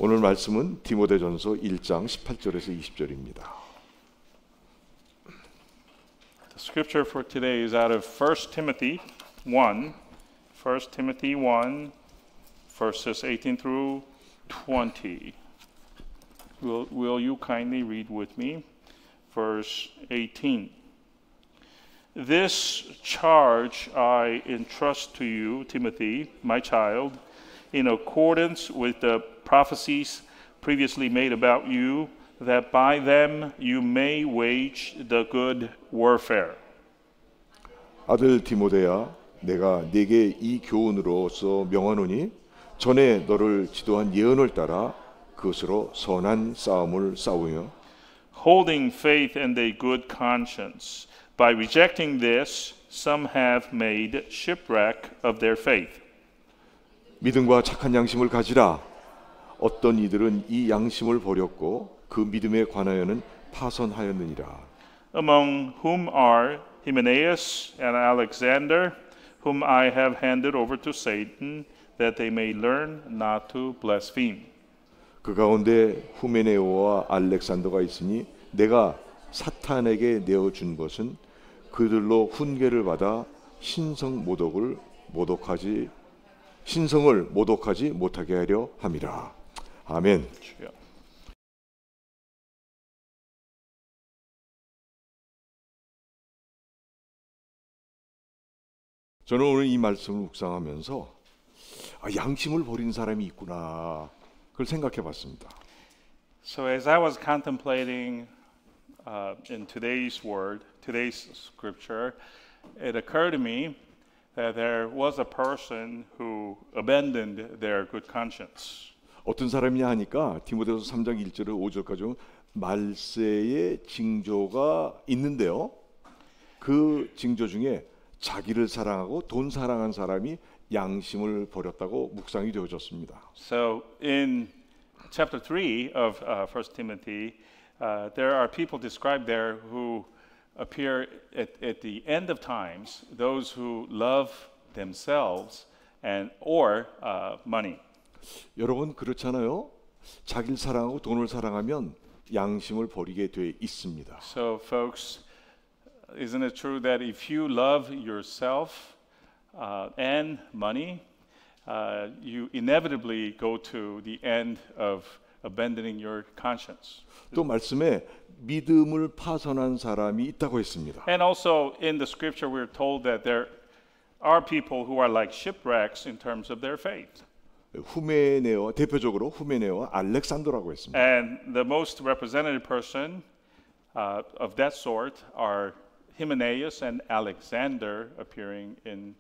오늘 말씀은 디모데전서 1장 18절에서 20절입니다. The scripture for today is out of 1 Timothy 1, 1 Timothy 1, verses 18 through 20. Will you kindly read with me? Verse 18. This charge I entrust to you, Timothy, my child, in accordance with the prophecies previously made about you, that by them you may wage the good warfare. 아들 디모데야, 내가 네게 이 교훈으로서 명하노니 전에 너를 지도한 예언을 따라 그것으로 선한 싸움을 싸우며 Holding faith and a good conscience. By rejecting this, some have made shipwreck of their faith. 믿음과 착한 양심을 가지라. 어떤 이들은 이 양심을 버렸고 그 믿음에 관하여는 파선하였느니라. Among whom are Hymenaeus and Alexander, whom I have handed over to Satan, that they may learn not to blaspheme. 그 가운데 후메네오와 알렉산더가 있으니 내가 사탄에게 내어준 것은 그들로 훈계를 받아 신성을 모독하지 못하게 하려 함이라. 아멘. 저는 오늘 이 말씀을 묵상하면서 양심을 버린 사람이 있구나 그걸 생각해 봤습니다. So as I was contemplating in today's scripture, it occurred to me that there was a person who abandoned their good conscience. 어떤 사람이냐 하니까 디모데후서 3장 1절에서 5절까지 말세의 징조가 있는데요. 그 징조 중에 자기를 사랑하고 돈 사랑한 사람이 양심을 버렸다고 묵상이 되어졌습니다. So in chapter 3 of 1 Timothy, there are people described there who appear at the end of times, those who love themselves or money. 여러분 그렇잖아요. 자기를 사랑하고 돈을 사랑하면 양심을 버리게 돼 있습니다. So folks, isn't it true that if you love yourself and money, you inevitably go to the end of abandoning your conscience. 또 말씀에 믿음을 파선한 사람이 있다고 했습니다. And also in the scripture we're told that there are people who are like shipwrecks in terms of their faith. 대표적으로 후메네오와 알렉산더라고 했습니다. And the most representative person of that sort are Hymenaeus and Alexander appearing in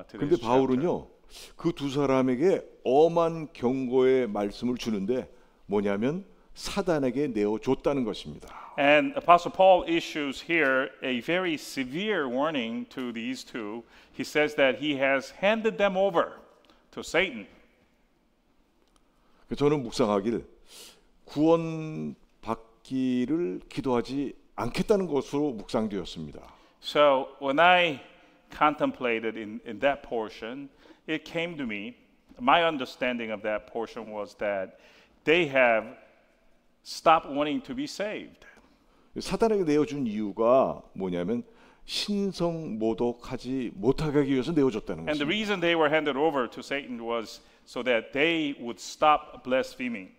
그런데 today's 바울은요 그 두 사람에게 엄한 경고의 말씀을 주는데 뭐냐면 사단에게 내어줬다는 것입니다. And Apostle Paul issues here a very severe warning to these two. He says that he has handed them over to Satan. 저는 묵상하길 구원 받기를 기도하지 않겠다는 것으로 묵상되었습니다. So when I contemplated in that portion, it came to me, my understanding of that portion was that they have stopped wanting to be saved. 사단에게 내어준 이유가 뭐냐면 신성 모독하지 못하게 하기 위해서 내어줬다는 And the 것입니다. reason they were handed over to Satan was so that they would stop blaspheming.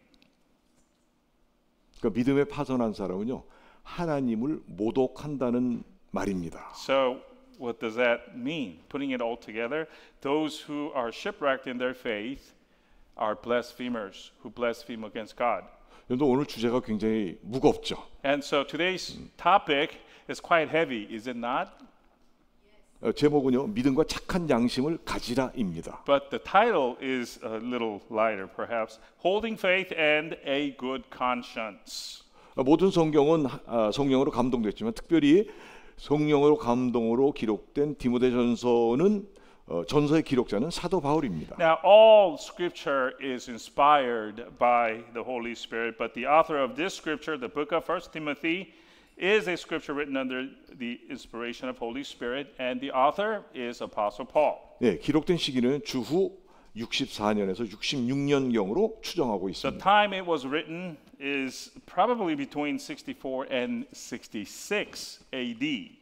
그러니까 믿음에 파선한 사람은요 하나님을 모독한다는 말입니다. So what does that mean? Putting it all together, those who are shipwrecked in their faith are blasphemers who blaspheme against God. 여러분 오늘 주제가 굉장히 무겁죠. And so today's topic is quite heavy, is it not? 제목은요 믿음과 착한 양심을 가지라입니다. But the title is a little lighter, perhaps. Holding faith and a good conscience. 모든 성경은 성령으로 감동됐지만 특별히 성령으로 감동으로 기록된 디모데전서는 전서의 기록자는 사도 바울입니다. Now, all scripture is inspired by the Holy Spirit, but the author of this scripture, the book of 1 Timothy, is a scripture written under the inspiration of Holy Spirit, and the author is Apostle Paul. 네, 기록된 시기는 주후 64년에서 66년경으로 추정하고 The 있습니다. time it was written is probably between 64 and 66 AD.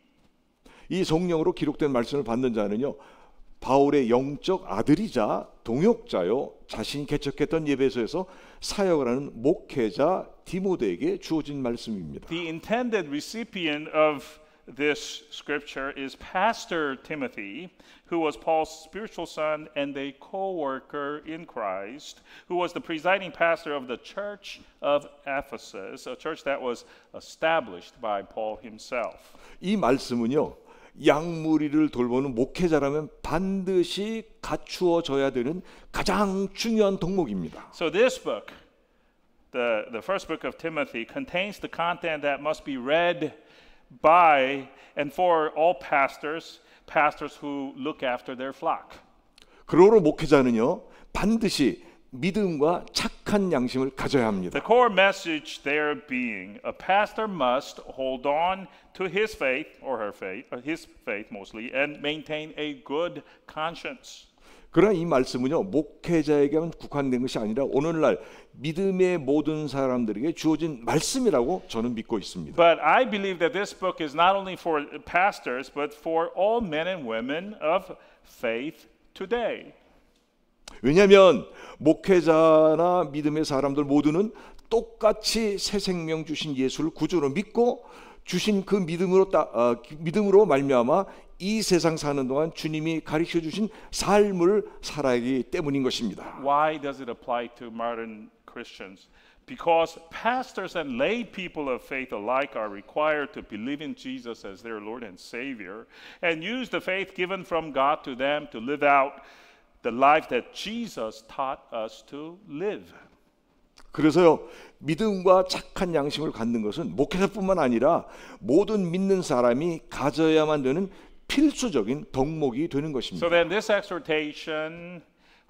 이 성령으로 기록된 말씀을 받는 자는요, 바울의 영적 아들이자 동역자요, 자신이 개척했던 예배소에서 사역을 하는 목회자 디모데에게 주어진 말씀입니다. The intended recipient of this scripture is Pastor Timothy, who was Paul's spiritual son and a co-worker in Christ, who was the presiding pastor of the church of Ephesus, a church that was established by Paul himself. 이 말씀은요, 양무리를 돌보는 목회자라면 반드시 갖추어져야 되는 가장 중요한 덕목입니다. So this book, the first book of Timothy, contains the content that must be read by and for all pastors who look after their flock. 그러므로 목회자는요, 반드시 믿음과 착한 양심을 가져야 합니다. The core message there being a pastor must hold on to his faith or her faith, his faith mostly, and maintain a good conscience. 그러나 이 말씀은요, 목회자에게만 국한된 것이 아니라 오늘날 믿음의 모든 사람들에게 주어진 말씀이라고 저는 믿고 있습니다. But I believe that this book is not only for pastors, but for all men and women of faith today. 왜냐하면 목회자나 믿음의 사람들 모두는 똑같이 새 생명 주신 예수를 구주로 믿고 주신 그 믿음으로 말미암아 이 세상 사는 동안 주님이 가르쳐 주신 삶을 살아가기 때문인 것입니다. Why does it apply to modern Christians? Because pastors and lay people of faith alike are required to believe in Jesus as their Lord and Savior and use the faith given from God to them to live out the life that Jesus taught us to live. 그래서요, 믿음과 착한 양심을 갖는 것은 목회자뿐만 아니라 모든 믿는 사람이 가져야만 되는 필수적인 덕목이 되는 것입니다. So then this exhortation,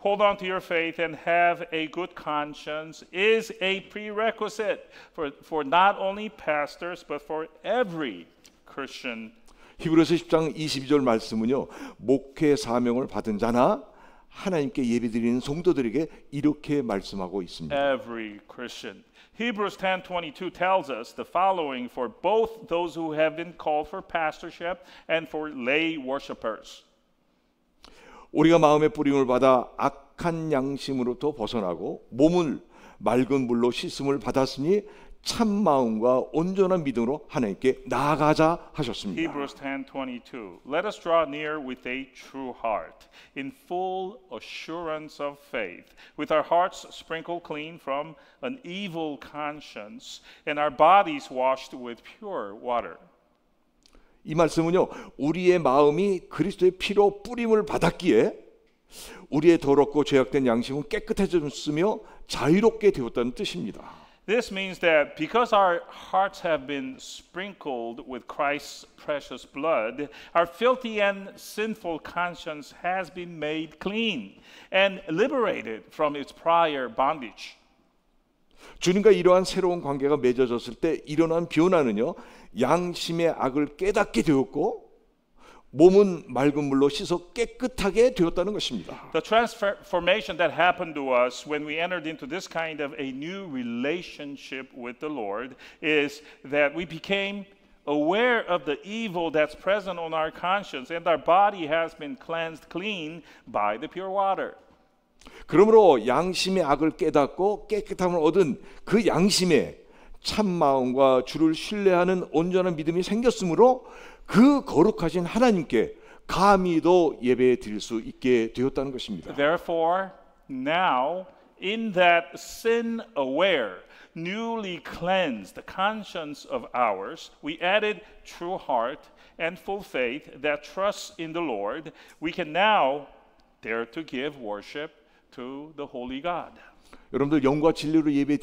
hold on to your faith and have a good conscience, is a prerequisite for not only pastors but for every Christian. 히브리서 10장 22절 말씀은요, 목회 사명을 받은 자나 하나님께 예배드리는 성도들에게 이렇게 말씀하고 있습니다. Every Christian. Hebrews 10:22 tells us the following for both those who have been called for pastorship and for lay worshipers. 우리가 마음의 뿌림을 받아 악한 양심으로부터 벗어나고 몸을 맑은 물로 씻음을 받았으니 참 마음과 온전한 믿음으로 하나님께 나아가자 하셨습니다. Hebrews 10:22. Let us draw near with a true heart, in full assurance of faith, with our hearts sprinkled clean from an evil conscience, and our bodies washed with pure water. 이 말씀은요, 우리의 마음이 그리스도의 피로 뿌림을 받았기에 우리의 더럽고 죄악된 양심은 깨끗해졌으며 자유롭게 되었다는 뜻입니다. This means that because our hearts have been sprinkled with Christ's precious blood, our filthy and sinful conscience has been made clean and liberated from its prior bondage. 주님과 이러한 새로운 관계가 맺어졌을 때 일어난 변화는요, 양심의 악을 깨닫게 되었고 몸은 맑은 물로 씻어 깨끗하게 되었다는 것입니다. The transformation that happened to us when we entered into this kind of a new relationship with the Lord is that we became aware of the evil that's present on our conscience and our body has been cleansed clean by the pure water. 그러므로 양심의 악을 깨닫고 깨끗함을 얻은 그 양심에 참 마음과 주를 신뢰하는 온전한 믿음이 생겼으므로 그 거룩하신 하나님께 감히도 예배 드릴 수 있게 되었다는 것입니다. Therefore, now in that sin-aware, newly cleansed conscience of ours, we added true heart and full faith that trusts in the Lord. We can now dare to give worship to the Holy God. 여러분들 영과 진리로 예배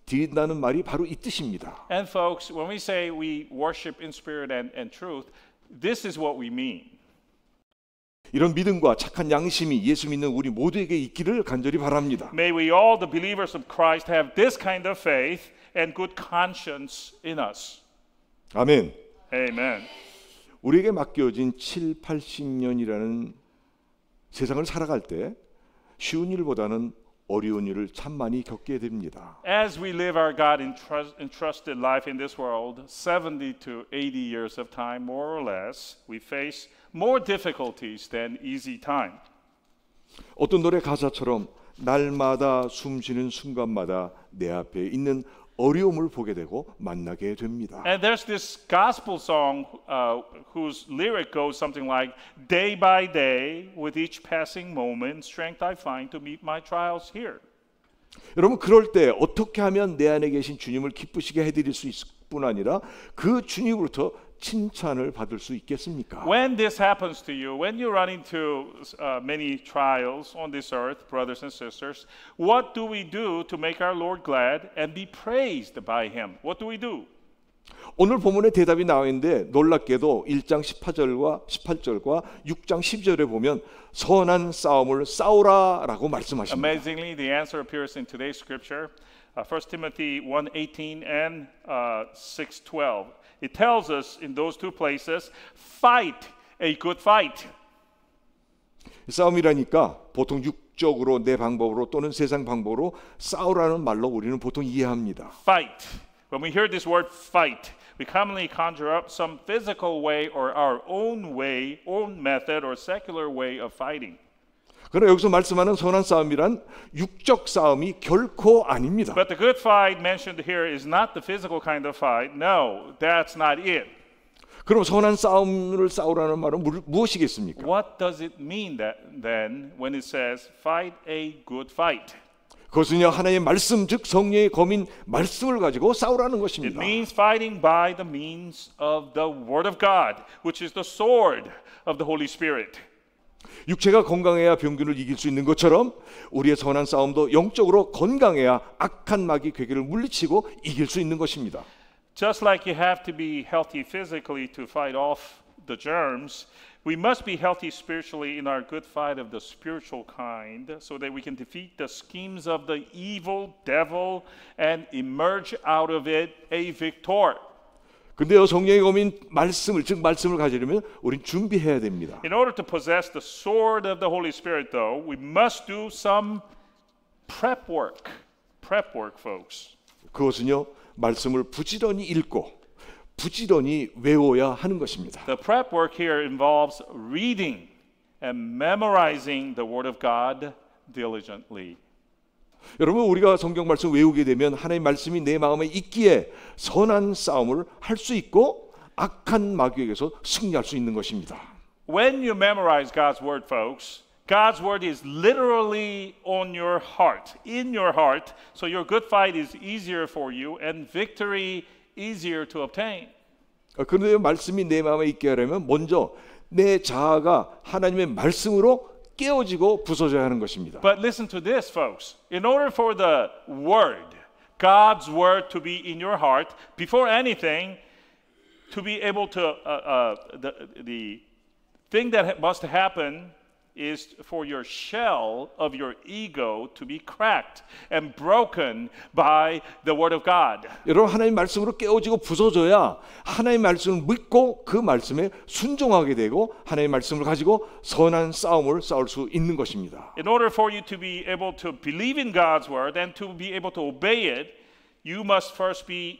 드린다는 말이 바로 이 뜻입니다. And folks, when we say we worship in spirit and truth, this is what we mean. 이런 믿음과 착한 양심이 예수 믿는 우리 모두에게 있기를 간절히 바랍니다. May we all, the believers of Christ, have this kind of faith and good conscience in us. 아멘. Amen. 우리에게 맡겨진 7, 80년이라는 세상을 살아갈 때 쉬운 일보다는 어려운 일을 참 많이 겪게 됩니다. As we live our God entrusted life in this world, 70 to 80 years of time, more or less, we face more difficulties than easy time. 어떤 노래 가사처럼 날마다 숨쉬는 순간마다 내 앞에 있는 어려움을 보게 되고 만나게 됩니다. And there's this gospel song whose lyric goes something like, Day by day, with each passing moment, strength I find to meet my trials here. 여러분 그럴 때 어떻게 하면 내 안에 계신 주님을 기쁘시게 해드릴 수 있을 뿐 아니라 그 주님으로부터 칭찬을 받을 수 있겠습니까? When this happens to you, when you run into many trials on this earth, brothers and sisters, what do we do to make our Lord glad and be praised by Him? What do we do? 오늘 본문에 대답이 나와 있는데 놀랍게도 1장 18절과 6장 12절에 보면 선한 싸움을 싸우라라고 말씀하십니다. Amazingly, the answer appears in today's scripture, 1 Timothy 1:18 and 6:12. It tells us in those two places, fight a good fight. 싸움이라니까 보통 육적으로 내 방법으로 또는 세상 방법으로 싸우라는 말로 우리는 보통 이해합니다. Fight. When we hear this word fight, we commonly conjure up some physical way or our own way, own method or secular way of fighting. 그러나 여기서 말씀하는 선한 싸움이란 육적 싸움이 결코 아닙니다. But the good fight mentioned here is not the physical kind of fight. No, that's not it. 그럼 선한 싸움을 싸우라는 말은 무엇이겠습니까? What does it mean then when it says fight a good fight? 그것은요 하나님의 말씀 즉 성령의 검인 말씀을 가지고 싸우라는 It 것입니다. means fighting by the means of the Word of God, which is the sword of the Holy Spirit. 육체가 건강해야 병균을 이길 수 있는 것처럼 우리의 선한 싸움도 영적으로 건강해야 악한 마귀 괴계를 물리치고 이길 수 있는 것입니다. Just like you have to be healthy physically to fight off the germs, we must be healthy spiritually in our good fight of the spiritual kind so that we can defeat the schemes of the evil devil and emerge out of it a victor. 근데요 성령의 검인 말씀을 즉 말씀을 가지려면 우린 준비해야 됩니다. In order to possess the sword of the Holy Spirit, though, we must do some prep work. Prep work, folks. 그것은요 말씀을 부지런히 읽고 부지런히 외워야 하는 것입니다. The prep work here involves reading and memorizing the Word of God diligently. 여러분 우리가 성경 말씀 외우게 되면 하나님의 말씀이 내 마음에 있기에 선한 싸움을 할 수 있고 악한 마귀에게서 승리할 수 있는 것입니다. When you memorize God's Word, folks, God's Word is literally on your heart, in your heart, so your good fight is easier for you and victory easier to obtain. 그런데 말씀이 내 마음에 있게 하려면 먼저 내 자아가 하나님의 말씀으로 깨어지고 부서져야 하는 것입니다. But listen to this, folks. In order for the Word, God's Word to be in your heart, before anything, to be able to, the thing that must happen is for your shell of your ego to be cracked and broken by the Word of God. 여러분 하나님 말씀으로 깨어지고 부서져야 하나님 말씀을 믿고 그 말씀에 순종하게 되고 하나님 말씀을 가지고 선한 싸움을 싸울 수 있는 것입니다. In order for you to be able to believe in God's Word and to be able to obey it, you must first be,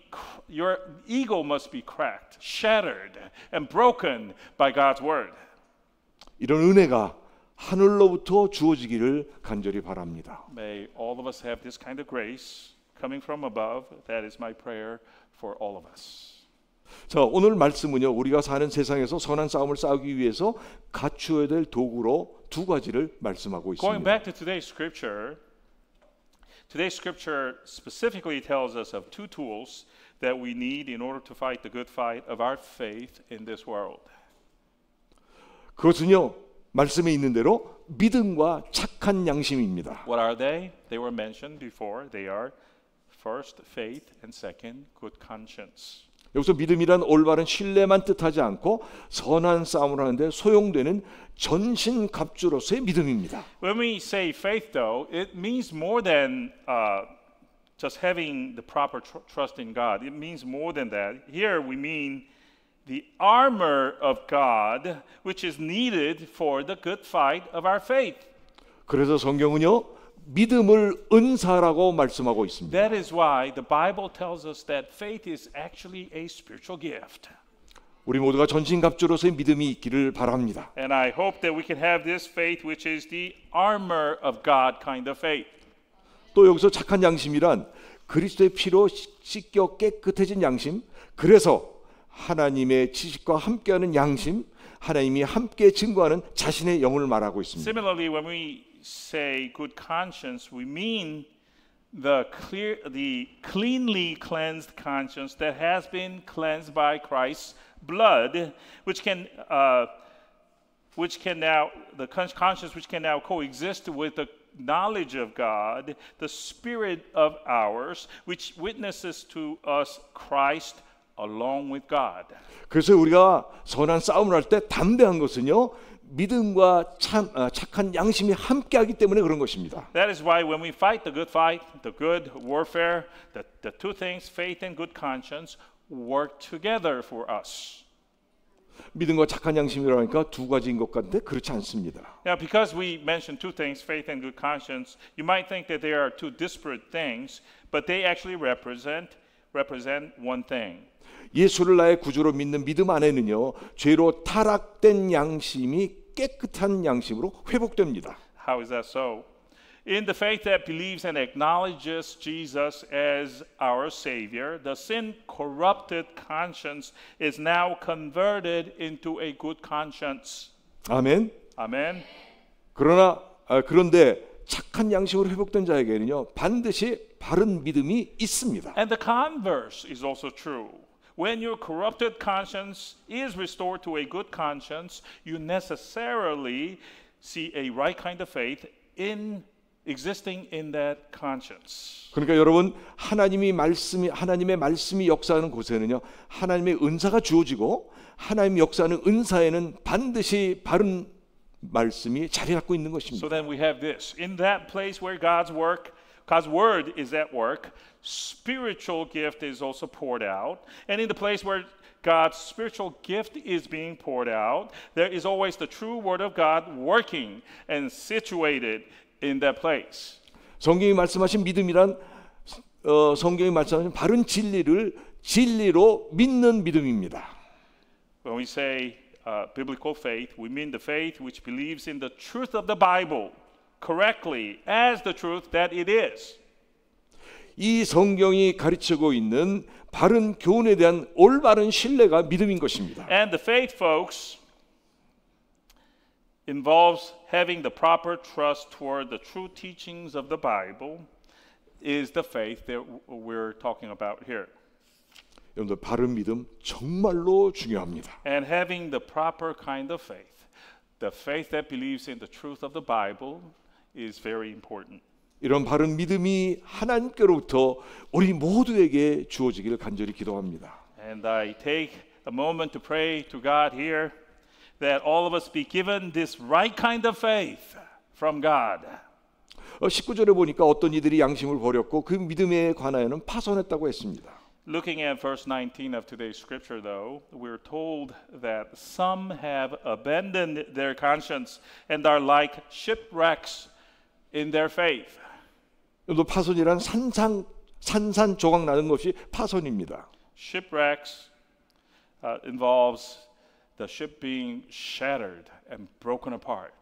your ego must be cracked, shattered, and broken by God's Word. 이런 은혜가 하늘로부터 주어지기를 간절히 바랍니다. May all of us have this kind of grace coming from above. That is my prayer for all of us. 자, 오늘 말씀은요. 우리가 사는 세상에서 선한 싸움을 싸우기 위해서 갖추어야 될 도구로 두 가지를 말씀하고 Going 있습니다. back to today's scripture specifically tells us of two tools that we need in order to fight the good fight of our faith in this world. 그것은요. 말씀에 있는 대로 믿음과 착한 양심입니다. What are they? They were mentioned before. They are first faith and second good conscience. 여기서 믿음이란 올바른 신뢰만 뜻하지 않고 선한 싸움을 하는데 소용되는 전신갑주로서의 믿음입니다. When we say faith, though, it means more than just having the proper trust in God. It means more than that. Here we mean the armor of God, which is needed for the good fight of our faith. 그래서 성경은요, 믿음을 은사라고 말씀하고 있습니다. That is why the Bible tells us that faith is actually a spiritual gift. 우리 모두가 전신갑주로서의 믿음이 있기를 바랍니다. And I hope that we can have this faith which is the armor of God kind of faith. 또 여기서 착한 양심이란 그리스도의 피로 씻겨 깨끗해진 양심, 그래서 하나님의 지식과 함께하는 양심, 하나님이 함께 증거하는 자신의 영을 말하고 있습니다. Similarly, when we say good conscience, we mean the cleanly cleansed conscience that has been cleansed by Christ's blood, which can now the conscience which can now coexist with the knowledge of God, the Spirit of ours, which witnesses to us Christ along with God. 그래서 우리가 선한 싸움을 할 때 담대한 것은요, 믿음과 착한 양심이 함께하기 때문에 그런 것입니다. That is why when we fight the good warfare, the two things, faith and good conscience, work together for us. 믿음과 착한 양심이라고 하니까 두 가지인 것 같은데 그렇지 않습니다. Now, because we mentioned two things, faith and good conscience, you might think that they are two disparate things, but they actually represent one thing. 예수를 나의 구주로 믿는 믿음 안에는요, 죄로 타락된 양심이 깨끗한 양심으로 회복됩니다. How is that so? In the faith that believes and acknowledges Jesus as our Savior, the sin-corrupted conscience is now converted into a good conscience. 아멘. Amen. 그런데 착한 양심으로 회복된 자에게는요, 반드시 바른 믿음이 있습니다. And the converse is also true. When your corrupted conscience is restored to a good conscience, you necessarily see a right kind of faith existing in that conscience. 그러니까 여러분, 하나님의 말씀이 역사하는 곳에는요, 하나님의 은사가 주어지고 하나님이 역사하는 은사에는 반드시 바른 말씀이 자리 잡고 있는 것입니다. So then we have this. In that place where God's word is at work, spiritual gift is also poured out. And in the place where God's spiritual gift is being poured out, there is always the true word of God working and situated in that place. 성경이 말씀하신 믿음이란 성경이 말씀하신 바른 진리를 진리로 믿는 믿음입니다. When we say biblical faith, we mean the faith which believes in the truth of the Bible correctly as the truth that it is. 이 성경이 가르치고 있는 바른 교훈에 대한 올바른 신뢰가 믿음인 것입니다. And the faith, folks, involves having the proper trust toward the true teachings of the Bible is the faith that we're talking about here. 여러분들, 바른 믿음 정말로 중요합니다. And having the proper kind of faith, the faith that believes in the truth of the Bible is very important. 이런 바른 믿음이 하나님께로부터 우리 모두에게 주어지기를 간절히 기도합니다. And I take a moment to pray to God here that all of us be given this right kind of faith from God. 19절에 보니까 어떤 이들이 양심을 버렸고 그 믿음에 관하여는 파손했다고 했습니다. Looking at verse 19 of today's scripture, though, we're told that some have abandoned their conscience and are like shipwrecks in their faith. 또 파손이란 산산조각 나는 것이 파손입니다. Shipwrecks involves the ship being shattered and broken apart.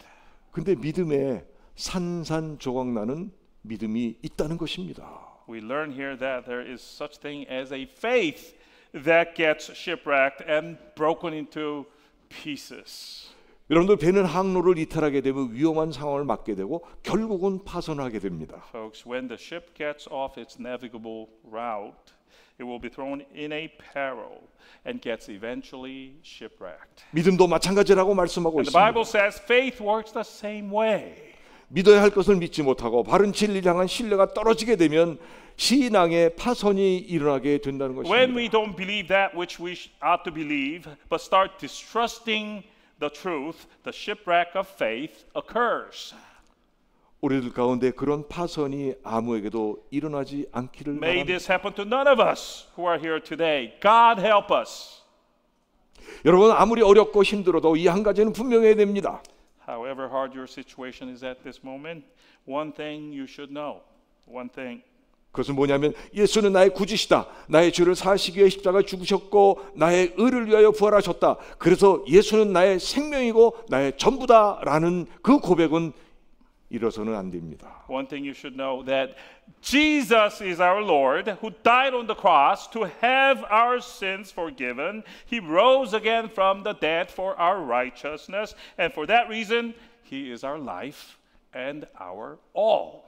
근데 믿음에 산산조각 나는 믿음이 있다는 것입니다. We learn here that there is such thing as a faith that gets shipwrecked and broken into pieces. 여러분들, 배는 항로를 이탈하게 되면 위험한 상황을 맞게 되고 결국은 파손하게 됩니다. Folks, when the ship gets off its navigable route, it will be thrown in a peril and gets eventually shipwrecked. 믿음도 마찬가지라고 말씀하고 And the 있습니다. Bible says faith works the same way. 믿어야 할 것을 믿지 못하고 바른 진리를 향한 신뢰가 떨어지게 되면 신앙의 파손이 일어나게 된다는 When we 것입니다. don't believe that which we ought to believe, but start distrusting the truth, the shipwreck of faith occurs. 우리들 가운데 그런 파손이 아무에게도 일어나지 않기를 May 바랍니다. this happen to none of us who are here today. God help us. 여러분, 아무리 어렵고 힘들어도 이 한 가지는 분명해야 됩니다. However hard your situation is at this moment, one thing you should know. One thing. 그것은 뭐냐면 예수는 나의 구주시다. 나의 죄를 사시기 위해 십자가에 죽으셨고 나의 의를 위하여 부활하셨다. 그래서 예수는 나의 생명이고 나의 전부다라는 그 고백은 잃어서는 안 됩니다. One thing you should know that Jesus is our Lord who died on the cross to have our sins forgiven. He rose again from the dead for our righteousness. And for that reason, He is our life and our all.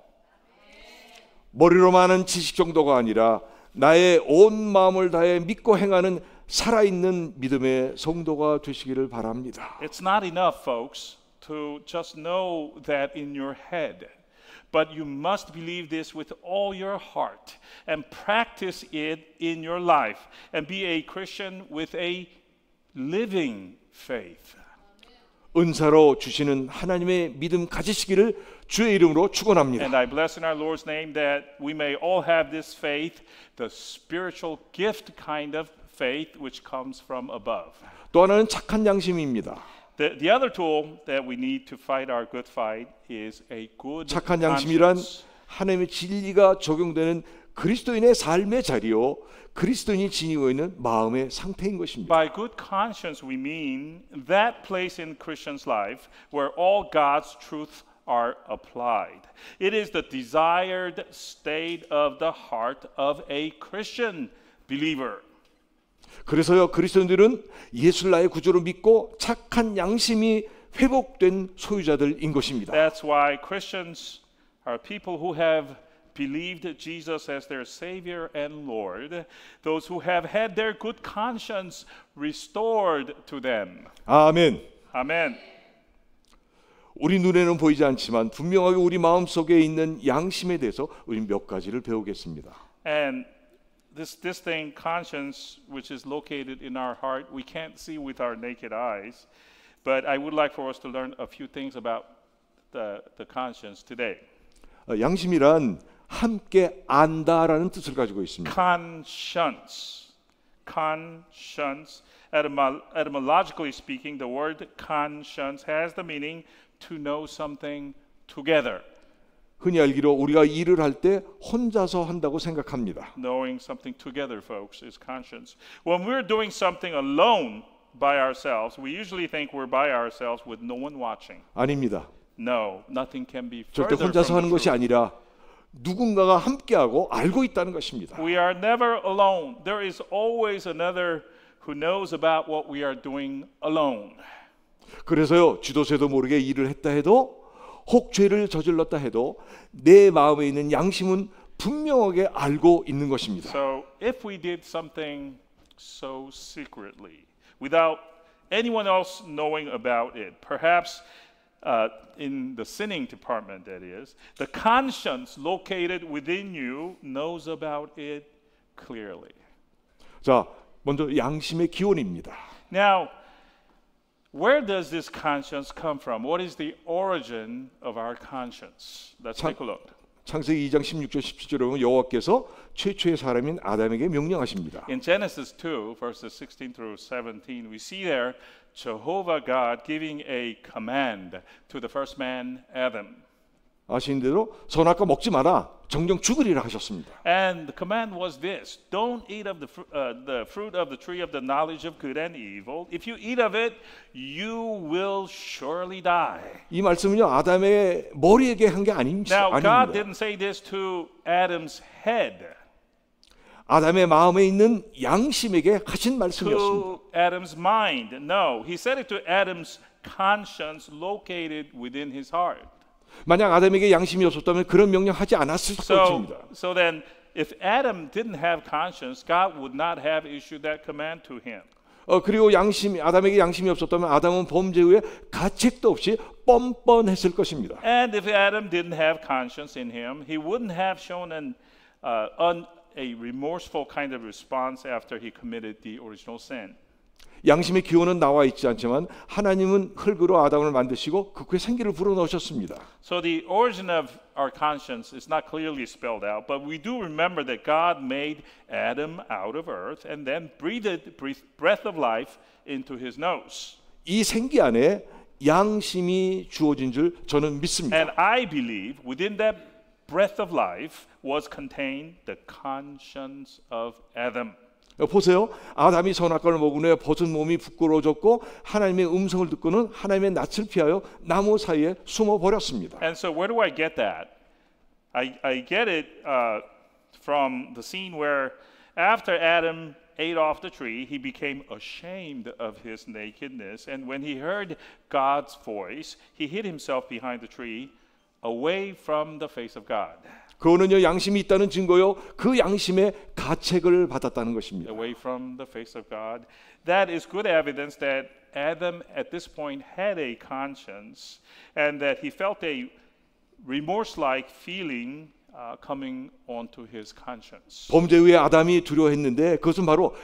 머리로만 아는 지식 정도가 아니라 나의 온 마음을 다해 믿고 행하는 살아있는 믿음의 성도가 되시기를 바랍니다. It's not enough, folks, to just know that in your head. But you must believe this with all your heart and practice it in your life and be a Christian with a living faith. 은사로 주시는 하나님의 믿음 가지시기를 주의 이름으로 축원합니다. And I bless in our Lord's name that we may all have this faith, the spiritual gift kind of faith which comes from above. 또 하나는 착한 양심입니다. The other tool that we need to fight our good fight is a good 착한 양심이란 conscience. 하나님의 진리가 적용되는 그리스도인의 삶의 자리요 그리스도인이 지니고 있는 마음의 상태인 것입니다. By good conscience we mean that place in Christian's life where all God's truth are applied. It is the desired state of the heart of a Christian believer. 그래서요 그리스도인들은 예수를 나의 구주로 믿고 착한 양심이 회복된 소유자들인 것입니다. That's why Christians are people who have believed Jesus as their Savior and Lord, those who have had their good conscience restored to them. 아멘. Amen. 우리 눈에는 보이지 않지만 분명하게 우리 마음속에 있는 양심에 대해서 우리 몇 가지를 배우겠습니다. And this thing, conscience, which is located in our heart, we can't see with our naked eyes. But I would like for us to learn a few things about the conscience today. 양심이란 함께 안다라는 뜻을 가지고 있습니다. Conscience. Etymologically speaking, the word conscience has the meaning to know something together. 흔히 알기로 우리가 일을 할 때 혼자서 한다고 생각합니다. Knowing something together, folks, is conscience. When we're doing something alone by ourselves, we usually think we're by ourselves with no one watching. 아닙니다. No, nothing can be 절대 further 혼자서 from 하는 the 것이 truth. 아니라 누군가가 함께하고 알고 있다는 것입니다. We are never alone. There is always another who knows about what we are doing alone. 그래서요 지도새도 모르게 일을 했다 해도 혹 죄를 저질렀다 해도 내 마음에 있는 양심은 분명하게 알고 있는 것입니다. So if we did something so secretly, without anyone else knowing about it, perhaps in the sinning department, that is, the conscience located within you knows about it clearly. 자, 먼저 양심의 기원입니다. Now, where does this conscience come from? What is the origin of our conscience? Let's take a look. 창세기 2장 16절 17절에 보면 여호와께서 최초의 사람인 아담에게 명령하십니다. In Genesis 2, verses 16 through 17, we see there Jehovah God giving a command to the first man, Adam. 아시는 대로 선악과 먹지 마라. 정령 죽으리라 하셨습니다. And the command was this: don't eat of the fruit of the tree of the knowledge of good and evil. If you eat of it, you will surely die. 이 말씀은요 아담의 머리에게 한 게 Now, God 아닙니다. didn't say this to Adam's head, 아담의 마음에 있는 양심에게 하신 말씀이었습니다. to Adam's mind. No, He said it to Adam's conscience located within his heart. 만약 아담에게 양심이 없었다면 그런 명령하지 않았을 것입니다. So then, if Adam didn't have conscience, God would not have issued that command to him. 그리고 아담에게 양심이 없었다면 아담은 범죄 후에 가책도 없이 뻔뻔했을 것입니다. And if Adam didn't have conscience in him, he wouldn't have shown a remorseful kind of response after he committed the original sin. 양심의 기원은 나와 있지 않지만 하나님은 흙으로 아담을 만드시고 그 후에 생기를 불어넣으셨습니다. So the origin of our conscience is not clearly spelled out, but we do remember that God made Adam out of earth and then breathed breath of life into his nose. 이 생기 안에 양심이 주어진 줄 저는 믿습니다. And I believe within that breath of life was contained the conscience of Adam. 보세요. 아담이 선악과를 먹은 후에 벗은 몸이 부끄러워졌고 하나님의 음성을 듣고는 하나님의 낯을 피하여 나무 사이에 숨어 버렸습니다. And so where do I get that? I get it from the scene where after Adam ate off the tree, he became ashamed of his nakedness. And when he heard God's voice, he hid himself behind the tree away from the face of God. 그거는요 양심이 있다는 증거요. 그 양심의 가책을 받았다는 것입니다. Away from the face of God. That is good evidence that Adam at this point had a conscience and that he felt a remorse-like feeling coming onto his conscience. 범죄 후에 아담이 두려워했는데 그것은 바로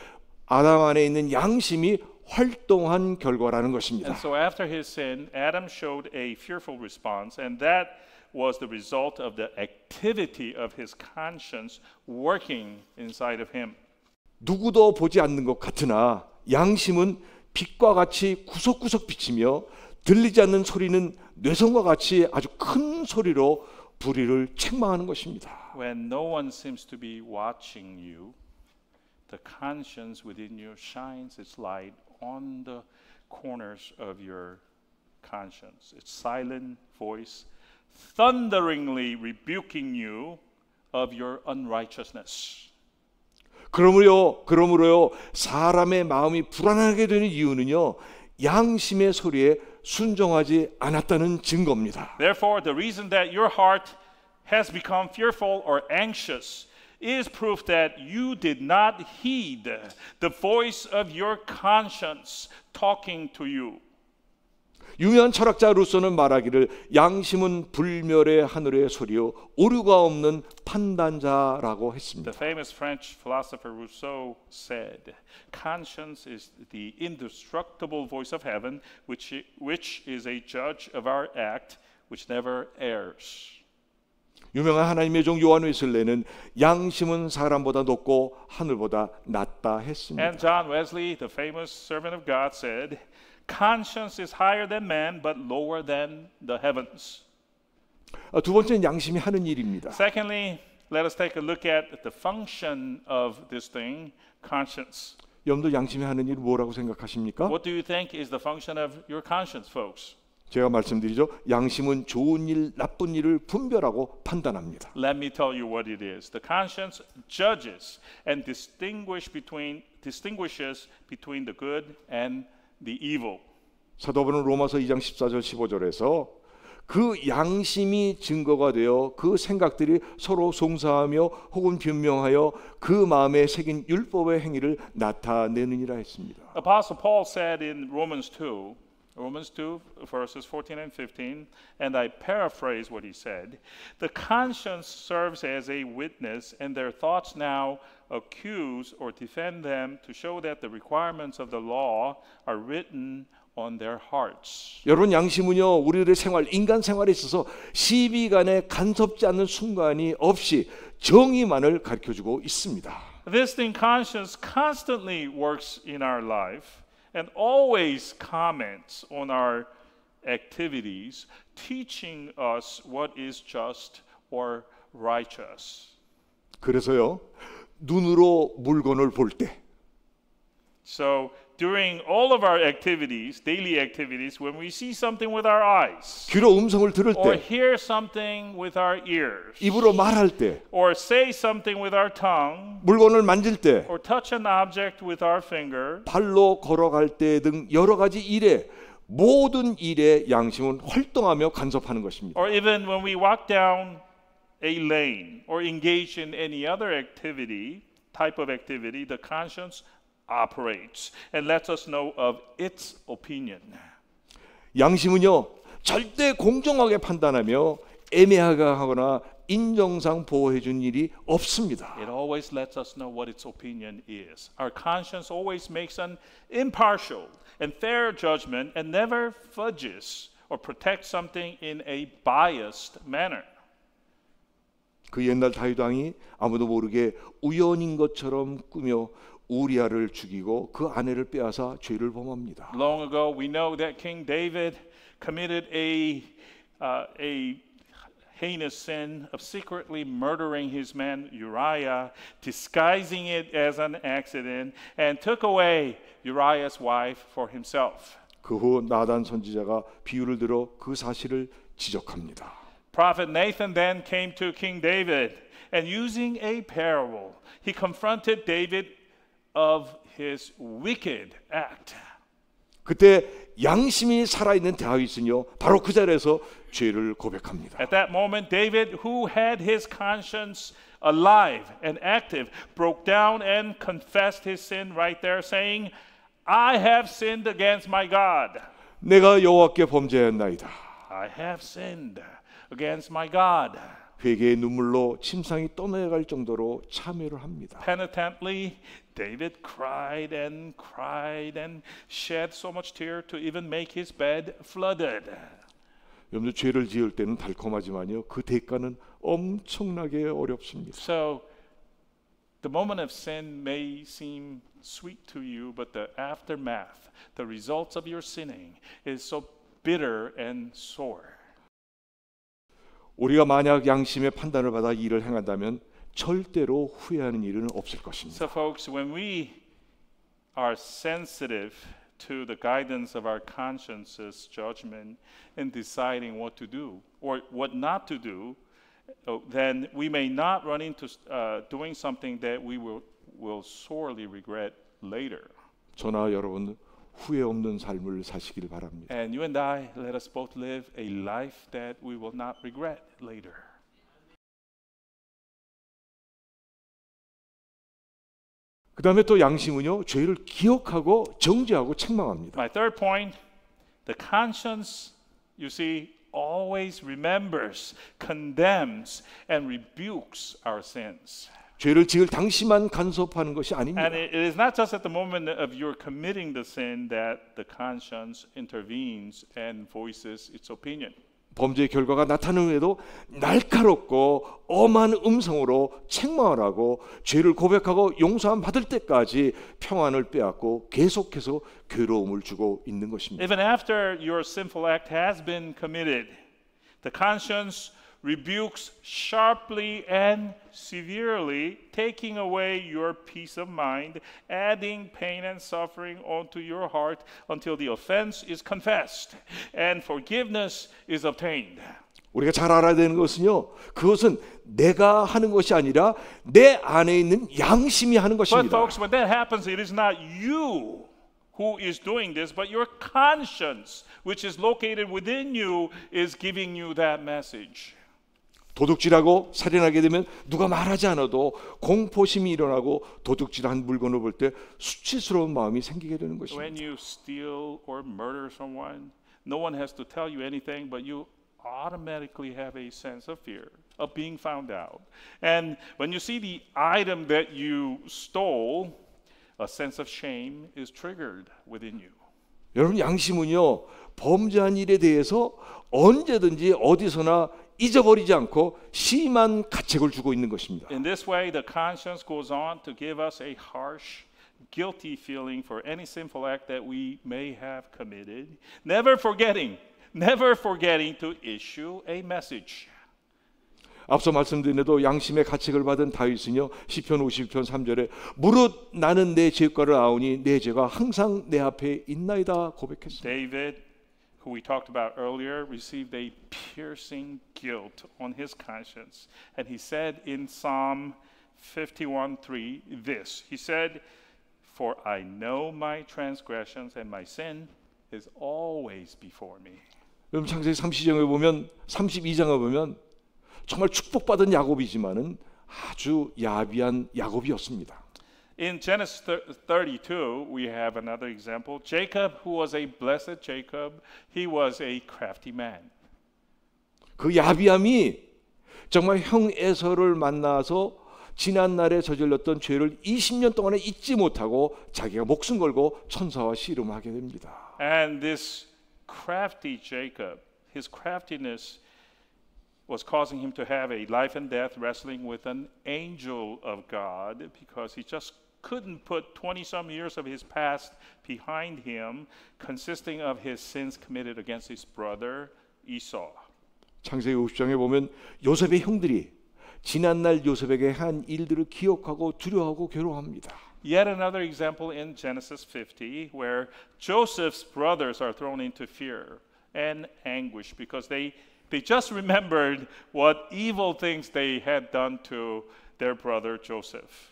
아담 안에 있는 양심이 활동한 결과라는 것입니다. And so after his sin, Adam showed a fearful response, and that was the result of the activity of his conscience working inside of him. 누구도 보지 않는 것 같으나 양심은 빛과 같이 구석구석 비치며 들리지 않는 소리는 뇌성과 같이 아주 큰 소리로 불의를 책망하는 것입니다. When no one seems to be watching you, the conscience within you shines its light on the corners of your conscience. Its silent voice thunderingly rebuking you of your unrighteousness. 그러므로요 사람의 마음이 불안하게 되는 이유는요 양심의 소리에 순종하지 않았다는 증거입니다. Therefore, the reason that your heart has become fearful or anxious is proof that you did not heed the voice of your conscience talking to you. 유명한 철학자 루소는 말하기를 양심은 불멸의 하늘의 소리요 오류가 없는 판단자라고 했습니다. The famous French philosopher Rousseau said, "Conscience is the indestructible voice of heaven, which is a judge of our act, which never errs." 유명한 하나님의 종 요한 웨슬레는 양심은 사람보다 높고 하늘보다 낮다 했습니다. And John Wesley, the famous servant of God, said, "Conscience is higher than man, but lower than the heavens." 두 번째는 양심이 하는 일입니다. Secondly, let us take a look at the function of this thing, conscience. 여러분들 양심이 하는 일이 뭐라고 생각하십니까? What do you think is the function of your conscience, folks? 제가 말씀드리죠. 양심은 좋은 일, 나쁜 일을 분별하고 판단합니다. Let me tell you what it is. The conscience judges and distinguishes between the good and the evil. 사도 바울은 로마서 2장 14절 15절에서 그 양심이 증거가 되어 그 생각들이 서로 송사하며 혹은 변명하여 그 마음에 새긴 율법의 행위를 나타내느니라 했습니다. Apostle Paul said in Romans 2 verses 14 and 15, and I paraphrase what he said, "The conscience serves as a witness, and their thoughts now accuse or defend them to show that the requirements of the law are written on their hearts." 여러분 양심은요 우리들의 생활, 인간 생활에 있어서 시비간에 간섭지 않는 순간이 없이 정의만을 가르쳐주고 있습니다. This thing, conscience, constantly works in our life and always comments on our activities, teaching us what is just or righteous. 그래서요 눈으로 물건을 볼 때 So during all of our activities, daily activities, when we see something with our eyes, 귀로 음성을 들을 or 때 hear something with our ears, 입으로 말할 때 or say something with our tongue, 물건을 만질 때 or touch an object with our finger, 발로 걸어갈 때 등 여러 가지 일에 모든 일에 양심은 활동하며 간섭하는 것입니다. or even when we walk down a lane or engage in any other activity, type of activity, the conscience operates and lets us know of its opinion. 양심은요 절대 공정하게 판단하며 애매하게 하거나 인정상 보호해 준 일이 없습니다. It always lets us know what its opinion is. Our conscience always makes an impartial and fair judgment and never fudges or protects something in a biased manner. 그 옛날 다윗 왕이 아무도 모르게 우연인 것처럼 꾸며 우리아를 죽이고 그 아내를 빼앗아 죄를 범합니다. Long ago, we know that King David committed a heinous sin of secretly murdering his man Uriah, disguising it as an accident, and took away Uriah's wife for himself. 그 후 나단 선지자가 비유를 들어 그 사실을 지적합니다. Prophet Nathan then came to King David, and using a parable, he confronted David of his wicked act. 그때 양심이 살아있는 다윗은요, 바로 그 자리에서 죄를 고백합니다. At that moment, David, who had his conscience alive and active, broke down and confessed his sin right there, saying, I have sinned against my God. 내가 여호와께 범죄하였나이다. I have sinned against my God. 회개의 눈물로 침상이 떠내려갈 정도로 참회를 합니다. Penitently, David cried and shed so much tear to even make his bed flooded. 여러분, 죄를 지을 때는 달콤하지만요, 그 대가는 엄청나게 어렵습니다. So, the moment of sin may seem sweet to you, but the aftermath, the results of your sinning, is so bitter and sore. 우리가 만약 양심의 판단을 받아 일을 행한다면 절대로 후회하는 일은 없을 것입니다. So, folks, when we are sensitive to the guidance of our conscience's judgment in deciding what to do or what not to do, then we may not run into doing something that we will sorely regret later. 저나 여러분 후회 없는 삶을 사시길 바랍니다. And you and I, let us both live a life that we will not regret later. 그 다음에 또 양심은요, 죄를 기억하고 정죄하고 책망합니다. My third point, the conscience, you see, always remembers, condemns, and rebukes our sins. 죄를 지을 당시만 간섭하는 것이 아닙니다. And it is not just at the moment of your committing the sin that the conscience intervenes and voices its opinion. 범죄의 결과가 나타나는 후에도 날카롭고 엄한 음성으로 책망을 하고 죄를 고백하고 용서함 받을 때까지 평안을 빼앗고 계속해서 괴로움을 주고 있는 것입니다. Even after your sinful act has been committed, the conscience rebukes sharply and severely, taking away your peace of mind, adding pain and suffering onto your heart until the offense is confessed and forgiveness is obtained. 우리가 잘 알아야 되는 것은요, 그것은 내가 하는 것이 아니라 내 안에 있는 양심이 하는 But 것입니다. folks, when that happens, it is not you who is doing this, but your conscience, which is located within you, is giving you that message. 도둑질하고 살인하게 되면 누가 말하지 않아도 공포심이 일어나고 도둑질한 물건을 볼 때 수치스러운 마음이 생기게 되는 것입니다. When you steal or murder someone, no one has to tell you anything, but you automatically have a sense of fear of being found out. And when you see the item that you stole, a sense of shame is triggered within you. 여러분, 양심은요, 범죄한 일에 대해서 언제든지 어디서나 잊어버리지 않고 심한 가책을 주고 있는 것입니다. In this way, the conscience goes on to give us a harsh, guilty feeling for any sinful act that we may have committed, never forgetting to issue a message. 앞서 말씀드린 대로 양심의 가책을 받은 다윗은요, 시편 50편 3절에 무릇 나는 내 죄과를 아오니 내 죄가 항상 내 앞에 있나이다 고백했습니다. David, who we talked about earlier, received a piercing guilt on his conscience. And he said in Psalm 51:3 this. He said, "For I know my transgressions and my sin is always before me." 여러분, 창세기 32장에 보면 정말 축복받은 야곱이지만은 아주 야비한 야곱이었습니다. In Genesis 32, we have another example. Jacob, who was a blessed Jacob, he was a crafty man. 그 야비함이 정말 형 에서를 만나서 지난 날에 저질렀던 죄를 20년 동안에 잊지 못하고 자기가 목숨 걸고 천사와 씨름하게 됩니다. And this crafty Jacob, his craftiness was causing him to have a life and death wrestling with an angel of God because he just couldn't put 20-some years of his past behind him, consisting of his sins committed against his brother Esau. 창세기 50장에 보면 요셉의 형들이 지난날 요셉에게 한 일들을 기억하고 두려워하고 괴로워합니다. Yet another example in Genesis 50 where Joseph's brothers are thrown into fear and anguish because they just remembered what evil things they had done to their brother Joseph.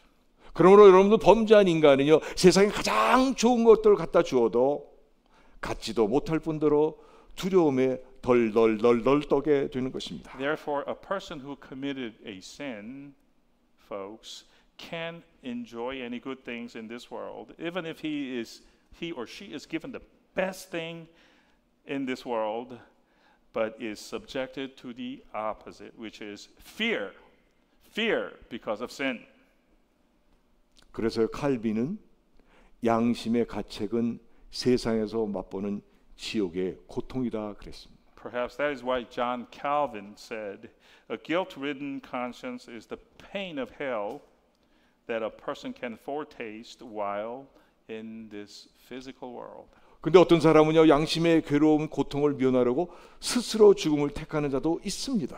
그러므로 여러분들 범죄한 인간은요 세상에 가장 좋은 것들을 갖다 주어도 갖지도 못할 뿐더러 두려움에 덜 떠게 되는 것입니다. Therefore, a person who committed a sin, folks, can't enjoy any good things in this world, even if he or she is given the best thing in this world, but is subjected to the opposite, which is fear because of sin. 그래서 칼빈은 양심의 가책은 세상에서 맛보는 지옥의 고통이다 그랬습니다. Perhaps that is why John Calvin said, a guilt-ridden conscience is the pain of hell that a person can foretaste while in this physical world. 근데 어떤 사람은요 양심의 괴로움, 고통을 면하려고 스스로 죽음을 택하는 자도 있습니다.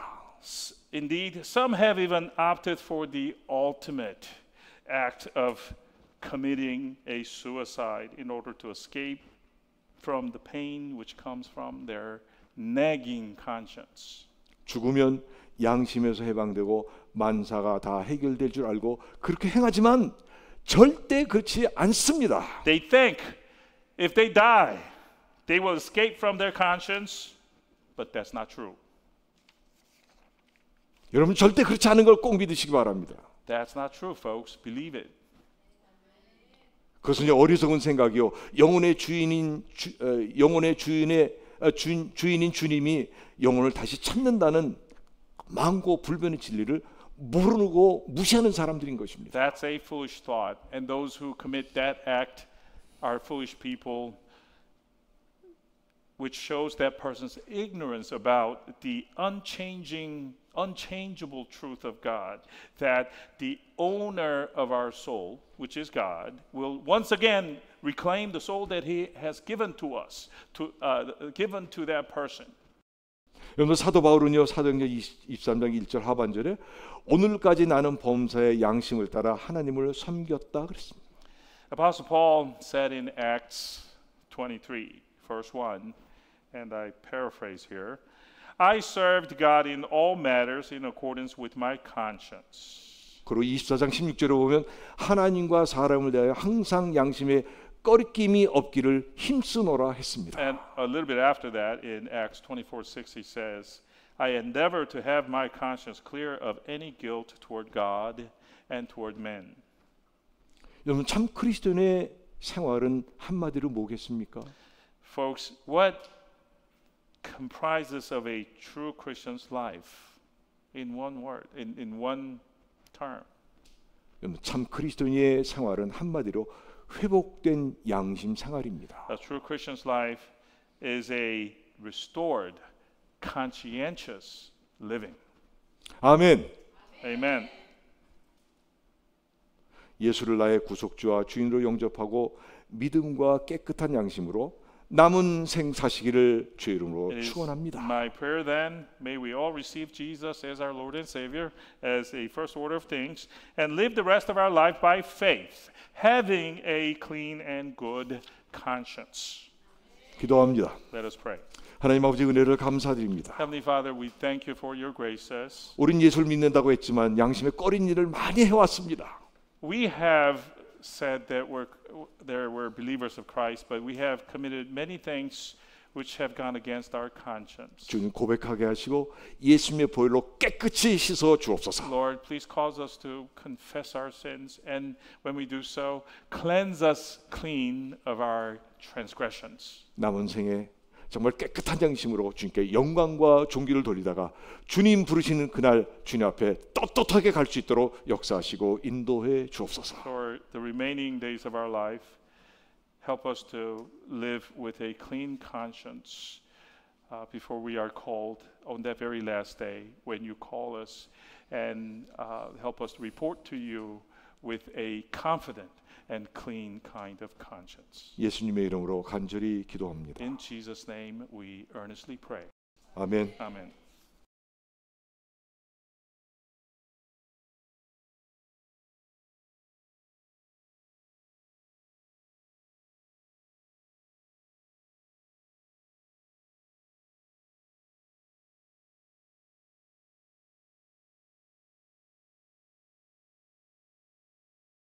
Indeed, some have even opted for the ultimate act of committing a suicide in order to escape from the pain which comes from their nagging conscience. 죽으면 양심에서 해방되고 만사가 다 해결될 줄 알고 그렇게 행하지만 절대 그렇지 않습니다. They think if they die, they will escape from their conscience, but that's not true. 여러분 절대 그렇지 않은 걸 꼭 믿으시기 바랍니다. That's not true, folks. Believe it. 그것은 어리석은 생각이요. 영혼의 주인인 주님이 영혼을 다시 찾는다는 망고 불변의 진리를 모르고 무시하는 사람들인 것입니다. That's a foolish thought, and those who commit that act are foolish people, which shows that person's ignorance about the unchangeable truth of God, that the owner of our soul, which is God, will once again reclaim the soul that He has given to us, given to that person. 여러분 사도 바울은요 사도행전 23장 1절 하반절에 오늘까지 나는 범사의 양심을 따라 하나님을 섬겼다 그랬습니다. Apostle Paul said in Acts 23, verse 1, and I paraphrase here, I served God in all matters in accordance with my conscience. 그리고 24장 16절에 보면 하나님과 사람을 대하여 항상 양심에 꺼리낌이 없기를 힘쓰노라 했습니다. And a little bit after that, in Acts 24:6, he says, I endeavor to have my conscience clear of any guilt toward God and toward men. 여러분 참 그리스도인의 생활은 한마디로 뭐겠습니까? Folks, what comprises of a true Christian's life in one word, in one term? 여러분 참 그리스도인의 생활은 한마디로 회복된 양심 생활입니다. A true Christian's life is a restored, conscientious living. 아멘. Amen. 예수를 나의 구속주와 주인으로 영접하고 믿음과 깨끗한 양심으로 남은 생 사시기를 주의 이름으로 It is 축원합니다. my prayer then, may we all receive Jesus as our Lord and Savior as a first order of things and live the rest of our life by faith, having a clean and good conscience. 기도합니다. Let us pray. 하나님 아버지 은혜를 감사드립니다. Heavenly Father, we thank you for your graces. 우린 예수를 믿는다고 했지만 양심에 꺼린 일을 많이 해왔습니다. We have said that we're believers of Christ, but we have committed many things which have gone against our conscience. 주님 고백하게 하시고 예수님의 보혈로 깨끗이 씻어 주옵소서. Lord, please cause us to confess our sins, and when we do so, cleanse us clean of our transgressions. 남은 생에 정말 깨끗한 양심으로 주님께 영광과 존귀를 돌리다가 주님 부르시는 그날 주님 앞에 떳떳하게 갈 수 있도록 역사하시고 인도해 주옵소서. For the remaining days of our life, help us to live with a clean conscience before we are called on that very last day when you call us, and help us to report to you with a confident and clean kind of conscience. 예수님의 이름으로 간절히 기도합니다. In Jesus' name we earnestly pray. 아멘. Amen.